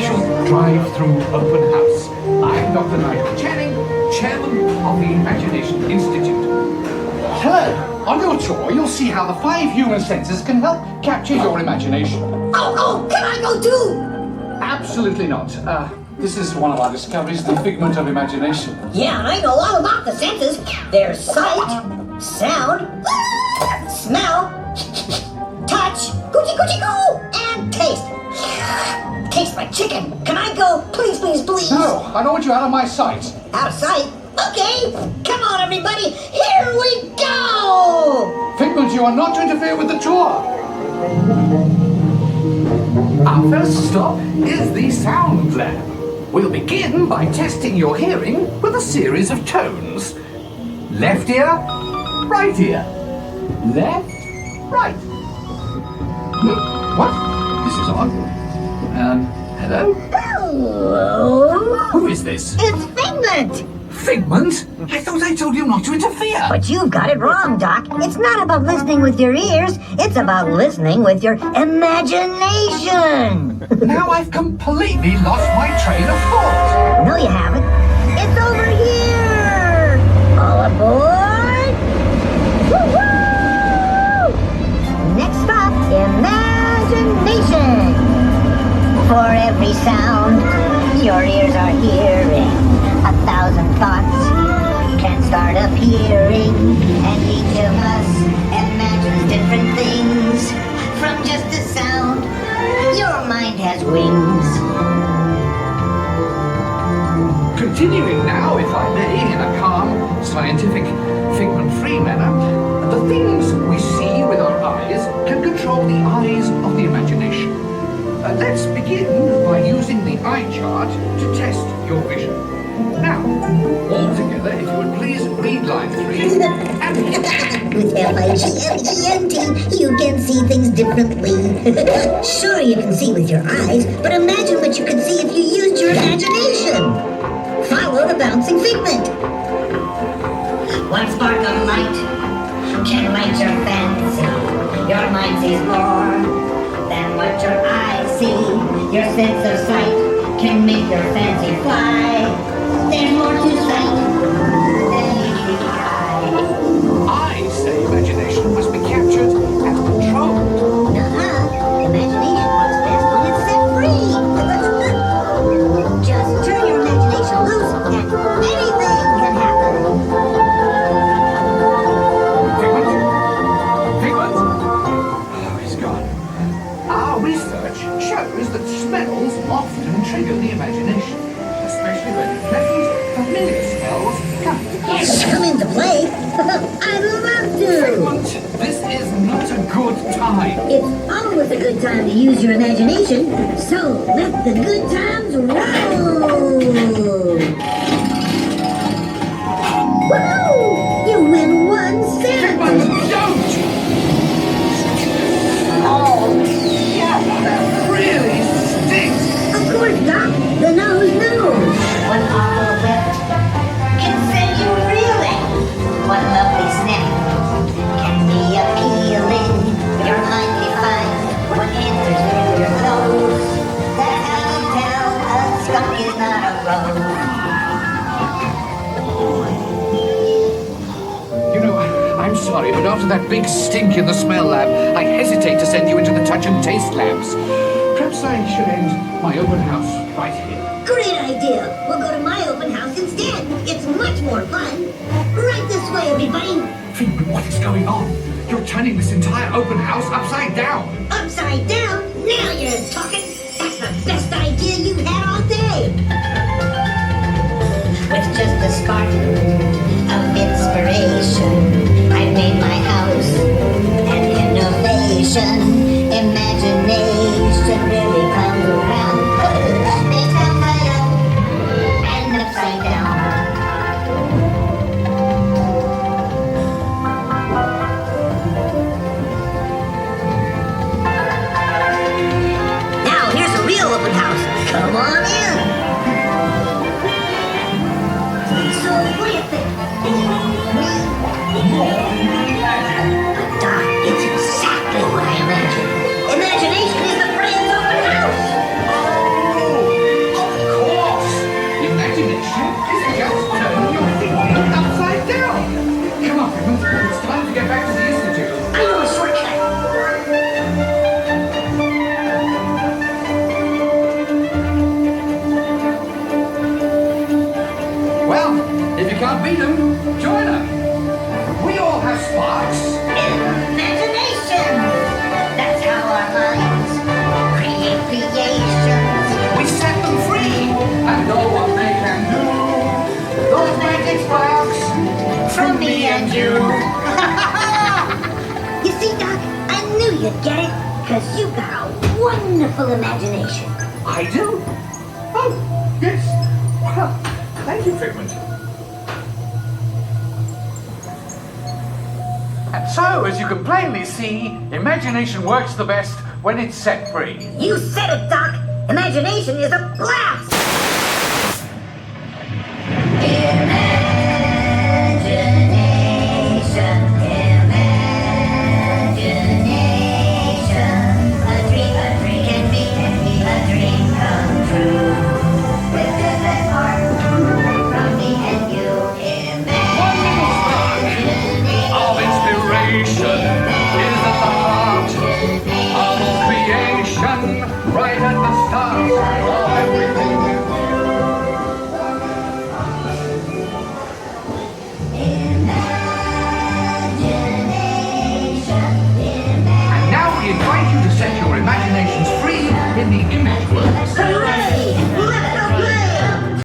special drive-through open house. I'm Dr. Nigel Channing, Chairman of the Imagination Institute. Hello. On your tour, you'll see how the 5 human senses can help capture your imagination. Oh, can I go too? Absolutely not. This is one of our discoveries, the figment of imagination. Yeah, and I know all about the senses. There's sight, sound, smell, touch, coochie coochie coo, and taste. Tastes like chicken. Can I go? Please, please, please. No, I don't want you out of my sight. Out of sight? Okay. Come on, everybody. Here we go. Figment, you are not to interfere with the tour. Our first stop is the sound lab. We'll begin by testing your hearing with a series of tones. Left ear, right ear. Left, right. What? This is odd. Hello? Hello. Who is this? It's Figment. Figment? I thought I told you not to interfere. But you've got it wrong, Doc. It's not about listening with your ears. It's about listening with your imagination. Now I've completely lost my train of thought. No, you haven't. It's over here. All aboard. Woo-hoo! Next stop, imagination. For every sound your ears are hearing, 1,000 thoughts can start appearing, and each of us imagines different things from just a sound. Your mind has wings. Continuing now, if I may, in a calm, scientific, figment-free manner, the things we see with our eyes can control the eyes of the imagination. Let's begin by using the eye chart to test your vision. Now, all together, if you would please read line 3 and... With Figment, you can see things differently. Sure, you can see with your eyes, but imagine what you could see if you used your imagination. Follow the bouncing figment. One spark of light can light your fancy. Your mind sees more than what your eyes see. Your sense of sight can make your fancy fly. There's more to sight than meets the eye. I say imagination must be captured and controlled. Imagination works best when it's set free. Just turn your imagination loose and anything can happen. Figment? Figment? Oh, he's gone. Our research shows that smells often trigger the imagination, especially when pleasant, familiar smells come into play. Come into play? I'd love to. Figment, this is not a good time. It's always a good time to use your imagination, so let the good times roll. Woohoo! You win 1 cent. Figment, don't! Oh, yeah, that really stinks. Of course, Doc. The nose knows. One awful whiff can send you reeling. One lovely sniff can be appealing. Your mind defines what enters through your nose. That's how you tell a skunk is not a rose. You know, I'm sorry, but after that big stink in the smell lab, I hesitate to send you into the touch and taste labs. Perhaps I should end my open house right here. Great idea. We'll go to my open house instead. It's much more fun. Right this way, everybody. Figment, what is going on? You're turning this entire open house upside down. Upside down? Now you're talking. That's the best idea you've had all day. With just a spark of inspiration, I made my house an innovation. Imagination really comes around. Things come right up and upside down. Now here's a real open house. Come on in. So what do you think? Doc, it's exactly what I imagined. to get back to the Institute. I know a shortcut. Well, if you can't beat them, join them. We all have sparks. Imagination! That's how our minds create creations. We set them free and know what they can do. Those magic sparks from me and you. You see, Doc, I knew you'd get it, because you've got a wonderful imagination. I do? Oh, yes. Well, thank you, Figment. And so, as you can plainly see, imagination works the best when it's set free. You said it, Doc. Imagination is a blast!